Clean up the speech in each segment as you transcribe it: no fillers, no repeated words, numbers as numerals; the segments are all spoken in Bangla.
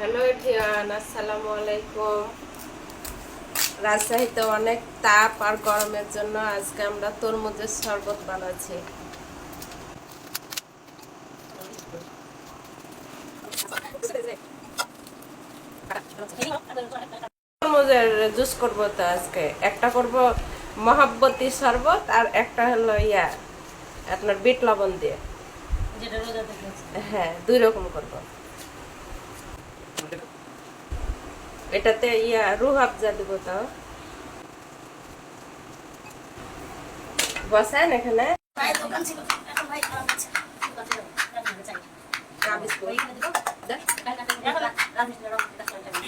হ্যালো এভরিওয়ান, আসসালামু আলাইকুম। রাজশাহীতে অনেক তাপ আর গরমের জন্য আজকে আমরা তরমুজের শরবত বানাচ্ছি। তরমুজের জুস করবো তো আজকে। একটা করব মহাব্বতী শরবত আর একটা হলো আপনার বিট লবণ দিয়ে। হ্যাঁ, 2 রকম করব। এটাতে রুহ আফজা দিব। তাও বসেন এখানে।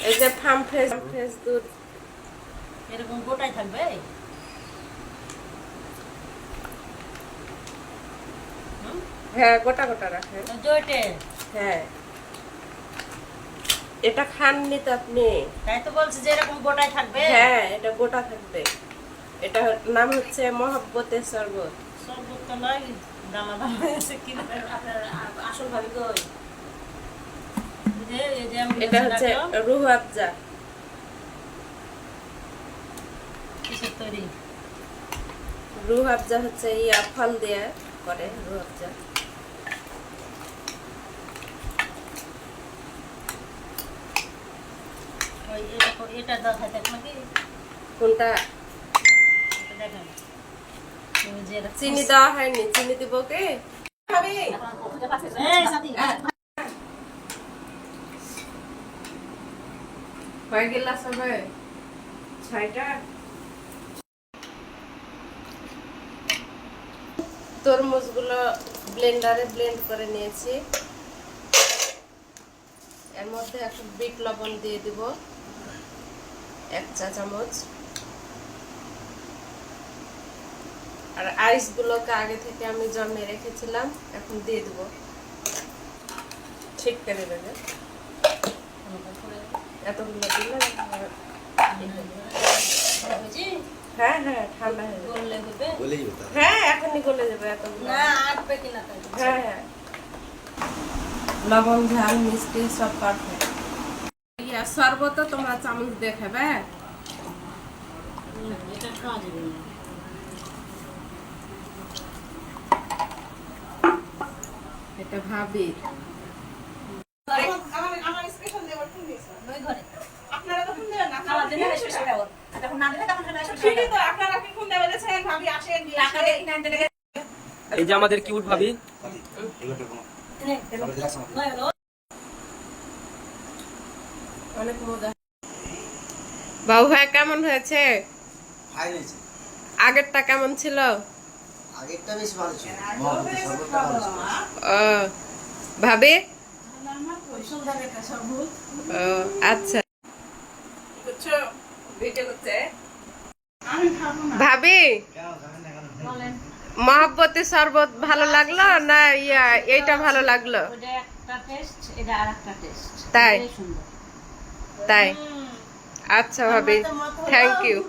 এই যে ফার্ম ফ্রেশ দুধ এরকম গোটাই থাকবে। হ্যাঁ, গোটা গোটা রাখেন। হ্যাঁ, এটা খাননি তো আপনি? তাই তো বলছি যে এরকম গোটাই থাকবে। হ্যাঁ, এটা গোটা থাকবে। এটা নাম হচ্ছে মহব্বতের শরবত। শরবত তো নয়, দামা দামা এসে কিনে আপনার আসল ভাবে কই। এটা হচ্ছে রুহ আফজা। কিসের তৈরি? রুহ আফজা হচ্ছে ফল দিয়ে করে রুহ আফজা। এটা দেখা থাক নাকি? কোনটা? দেখেন চিনি দেওয়া হয়নি, চিনি দিব কে? হয়ে গেল সবাই 6টা। তরমুজগুলো ব্লেন্ডারে ব্লেন্ড করে নিয়েছি। এর মধ্যে একটু বিট লবণ দিয়ে দিব, 1 চা চামচ। আর আইসগুলোকে আগে থেকে আমি জমিয়ে রেখেছিলাম, এখন দিয়ে দিব। ঠিক করে দেবে এতগুলো দিলে। হ্যাঁ হ্যাঁ, ঠান্ডা হয়ে যাবে। হ্যাঁ, এখনই গলে যাবে এতগুলো। হ্যাঁ হ্যাঁ, লবণ ঝাল মিষ্টি সব পারফেক্ট। শরবত তোমরা চামচ দিয়ে খাবে। এটা খাওয়া যাবে না। এটা ভাবি আমার স্পেশাল দেওয়ার ফোন দিয়েছে ওই ঘরে আপনারা তো ফোন দেন না খাওয়া দিলে স্পেশাল দেওয়ার তখন না দিলে তখন সেটা ঠিকই তো আপনারা কি ফোন দেওয়া বলেছেন ভাবি আসেন দিয়ে টাকা দিয়ে কিনে আনতে লাগে। এই যে আমাদের কিউট ভাবি। অনেক মজা। বাবু ভাই কেমন হয়েছে? আগেরটা কেমন ছিল? আগেরটা বেশ ভালো ছিল, মহাবতী শরবতটা ভালো ছিল। ও ভাবি, সুন্দর একটা শরবত। ও আচ্ছা। বুঝছো ভিডিও করতে আমি খাবো না ভাবি, বলেন মহাব্বতী শরবত ভালো লাগলো না এইটা ভালো লাগলো? ওটা একটা টেস্ট, এটা আরেকটা টেস্ট। তাই? সুন্দর। তাই? আচ্ছা ভাবি, থ্যাংক ইউ।